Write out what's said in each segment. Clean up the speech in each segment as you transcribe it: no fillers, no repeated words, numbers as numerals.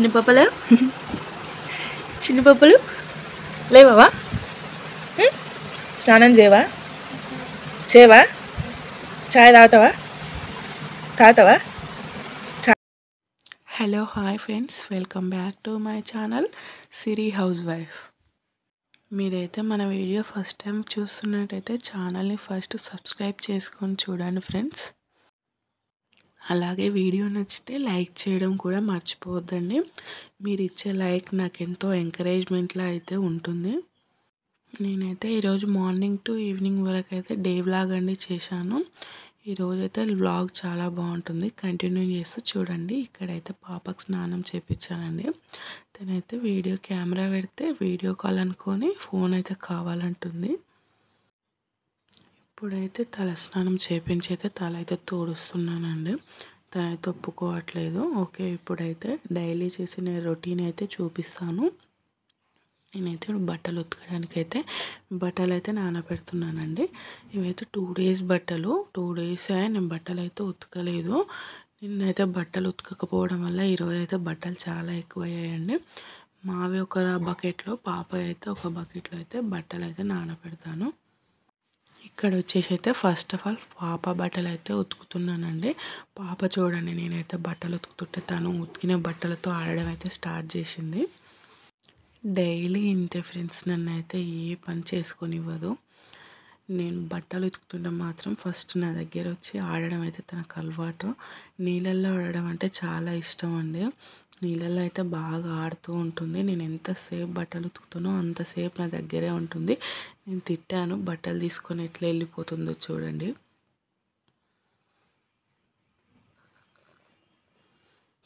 చిన్న పాపలు చిన్న పాపలు లేవా? స్నానం చేయవా? చాయ్ తాగుతావా? Hello hi friends, welcome back to my channel Siri house wife. మీరైతే మన వీడియో ఫస్ట్ టైం చూస్తున్నట్టయితే ఛానల్ని ఫస్ట్ సబ్స్క్రైబ్ చేసుకొని చూడండి ఫ్రెండ్స్. అలాగే వీడియో నచ్చితే లైక్ చేయడం కూడా మర్చిపోవద్దండి. మీరు ఇచ్చే లైక్ నాకు ఎంతో ఎంకరేజ్మెంట్లా అయితే ఉంటుంది. నేనైతే ఈరోజు మార్నింగ్ టు ఈవినింగ్ వరకు అయితే డే వ్లాగ్ అండి చేశాను. ఈరోజైతే వ్లాగ్ చాలా బాగుంటుంది, కంటిన్యూ చేస్తూ చూడండి. ఇక్కడైతే పాపకు స్నానం చేయించానండి. తనైతే వీడియో కెమెరా పెడితే వీడియో కాల్ అనుకొని ఫోన్ అయితే కావాలంటుంది. ఇప్పుడైతే తల స్నానం చేయించి అయితే తల అయితే తోడుస్తున్నానండి. తనైతే ఒప్పుకోవట్లేదు. ఓకే, ఇప్పుడైతే డైలీ చేసిన రొటీన్ అయితే చూపిస్తాను. నేనైతే బట్టలు ఉతకడానికి అయితే బట్టలు అయితే నానబెడుతున్నానండి. ఇవైతే 2 days బట్టలు. 2 days నేను బట్టలు అయితే ఉతకలేదు. నిన్నైతే బట్టలు ఉతకకపోవడం వల్ల ఈరోజు అయితే బట్టలు చాలా ఎక్కువయ్యాయండి. మావి ఒక బకెట్లో, పాప అయితే ఒక బకెట్లో అయితే బట్టలు అయితే నానబెడతాను. ఇక్కడ వచ్చేసి అయితే ఫస్ట్ ఆఫ్ ఆల్ పాప బట్టలు అయితే ఉతుకుతున్నానండి. పాప చూడండి, నేనైతే బట్టలు ఉతుకుతుంటే తను ఉతికిన బట్టలతో ఆడడం అయితే స్టార్ట్ చేసింది. డైలీ ఇంతే ఫ్రెండ్స్, నన్ను అయితే ఏ పని చేసుకొనివ్వదు. నేను బట్టలు ఉతుకుతుంటే మాత్రం ఫస్ట్ నా దగ్గర వచ్చి ఆడడం అయితే తనకు అలవాటు. నీళ్ళల్లో ఆడడం అంటే చాలా ఇష్టం అండి. నీళ్ళల్లో అయితే బాగా ఆడుతూ ఉంటుంది. నేను ఎంతసేపు బట్టలు ఉతుకుతానో అంతసేపు నా దగ్గరే ఉంటుంది. నేను తిట్టాను, బట్టలు తీసుకొని ఎట్లా వెళ్ళిపోతుందో చూడండి.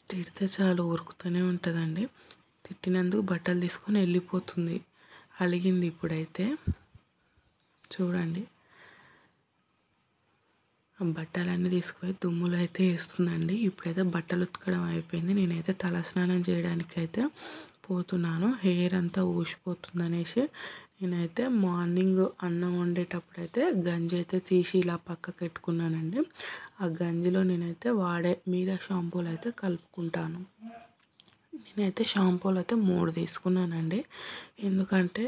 తిడితే చాలు ఊరుకుతూనే ఉంటుందండి. తిట్టినందుకు బట్టలు తీసుకొని వెళ్ళిపోతుంది. అలిగింది ఇప్పుడైతే చూడండి. బట్టలన్నీ తీసుకుపోయి దుమ్ములు అయితే వేస్తుందండి. ఇప్పుడైతే బట్టలు ఉతకడం అయిపోయింది. నేనైతే తలస్నానం చేయడానికి అయితే పోతున్నాను. హెయిర్ అంతా ఊసిపోతుంది అనేసి నేనైతే మార్నింగ్ అన్నం వండేటప్పుడు అయితే గంజి అయితే తీసి ఇలా పక్కకు పెట్టుకున్నానండి. ఆ గంజిలో నేనైతే వాడే మీరా షాంపూలు అయితే కలుపుకుంటాను. నేనైతే షాంపూలు అయితే 3 తీసుకున్నానండి. ఎందుకంటే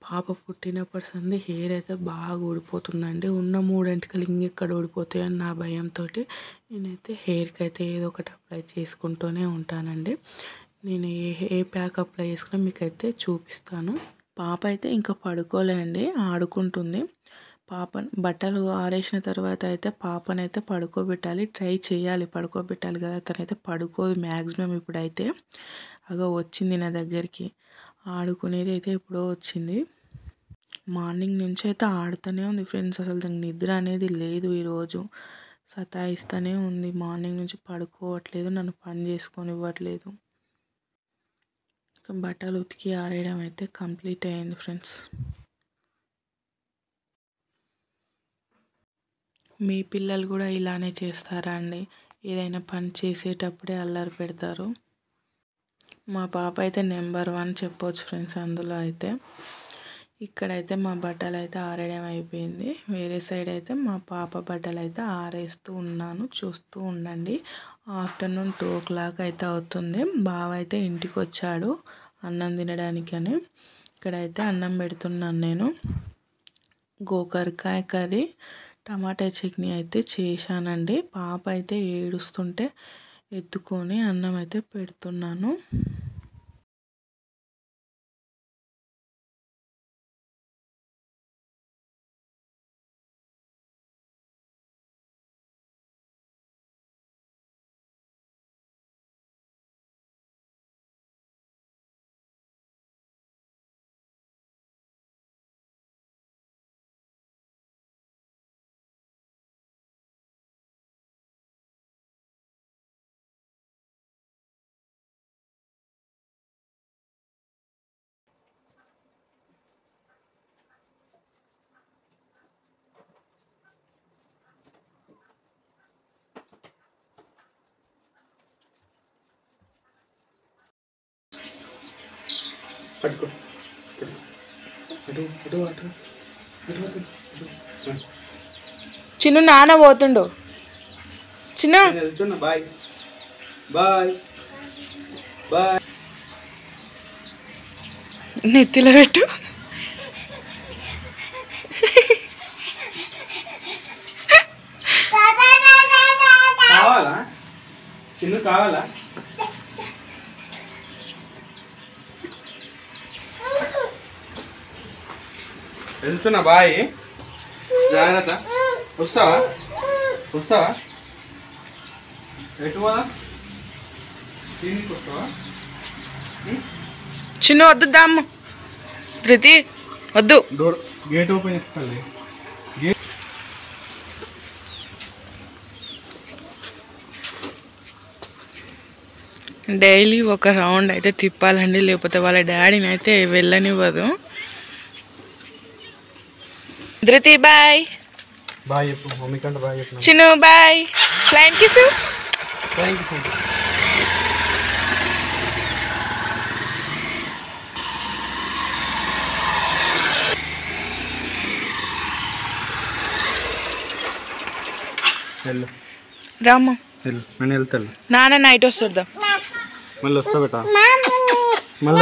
పాప పుట్టినప్పటి సంది హెయిర్ అయితే బాగా ఊడిపోతుందండి. ఉన్న 3 ఎంటికలు ఇంకెక్కడ ఊడిపోతాయని నా భయంతో నేనైతే హెయిర్కి అయితే ఏదో ఒకటి అప్లై చేసుకుంటూనే ఉంటానండి. నేను ఏ ప్యాక్ అప్లై చేసుకున్నా మీకైతే చూపిస్తాను. పాప అయితే ఇంకా పడుకోలే అండి, ఆడుకుంటుంది. బట్టలు ఆరేసిన తర్వాత అయితే పాపనైతే పడుకోబెట్టాలి, ట్రై చేయాలి, పడుకోబెట్టాలి కదా. తనైతే పడుకోదు మ్యాక్సిమం. ఇప్పుడైతే వచ్చింది నా దగ్గరికి, ఆడుకునేది అయితే ఎప్పుడో వచ్చింది. మార్నింగ్ నుంచి అయితే ఆడుతూనే ఉంది ఫ్రెండ్స్. అసలు దానికి నిద్ర అనేది లేదు. ఈరోజు సతాయిస్తూనే ఉంది. మార్నింగ్ నుంచి పడుకోవట్లేదు, నన్ను పని చేసుకొని ఇవ్వట్లేదు. బట్టలు ఉతికి ఆరేయడం అయితే కంప్లీట్ అయ్యింది ఫ్రెండ్స్. మీ పిల్లలు కూడా ఇలానే చేస్తారా అండి? ఏదైనా పని చేసేటప్పుడే అల్లరి పెడతారు. మా పాప అయితే నెంబర్ 1 చెప్పవచ్చు ఫ్రెండ్స్ అందులో అయితే. ఇక్కడైతే మా బట్టలు అయితే ఆరేయడం అయిపోయింది. వేరే సైడ్ అయితే మా పాప బట్టలు అయితే ఆరేస్తూ ఉన్నాను, చూస్తూ ఉండండి. ఆఫ్టర్నూన్ 2 o'clock అయితే అవుతుంది. బావ అయితే ఇంటికి వచ్చాడు అన్నం తినడానికి అని. ఇక్కడైతే అన్నం పెడుతున్నాను నేను. గోకరకాయ కర్రీ, టమాటా చట్నీ అయితే చేశానండి. పాప అయితే ఏడుస్తుంటే ఎత్తుకొని అన్నం అయితే పెడుతున్నాను. పట్టుకో. చిన్న నాన్న పోతుండు. చిన్న బాయ్ బాయ్ బాయ్. నెత్తిలో పెట్టు. కావాలా చిన్ను కావాలా? వెళ్తున్నా బాయ్. జాగ్రత్త. వస్తావా? ఎటు పోదా? దీనికి వస్తావా? చిన్ను వద్దు దామ్ము. ధృతి వద్దు. డోర్ గేట్ ఓపెన్ చేస్తాను. డైలీ ఒక రౌండ్ అయితే తిప్పాలండి, లేకపోతే వాళ్ళ డాడీని అయితే వెళ్ళనివ్వదు. ధృతి బాయ్. బాయ్ చెప్పు మమ్మీ కంటే బాయ్ చెప్పు. Chinnu bye. Flying kiss. Thank you. వెళ్ళు రామ్మ. నేను వెళ్తాను. నాన్న నైట్ వస్తుందా? మళ్ళీ వస్తా బేటా. మళ్ళీ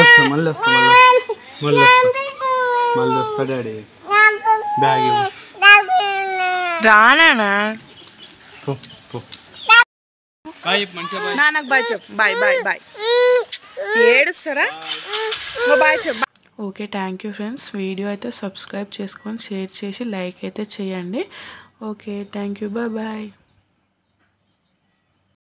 వస్తా డాడీ. బ్యాగ్ రానా? బాయ్ మంచిగా. నాన్నకు బాయ్ చెప్పు. Bye bye bye. ఏడుస్తారా? బాయ్ చెప్పు. Okay, thank you friends. Video అయితే సబ్స్క్రైబ్ చేసుకొని షేర్ చేసి లైక్ అయితే చేయండి. Okay, thank you. Bye bye.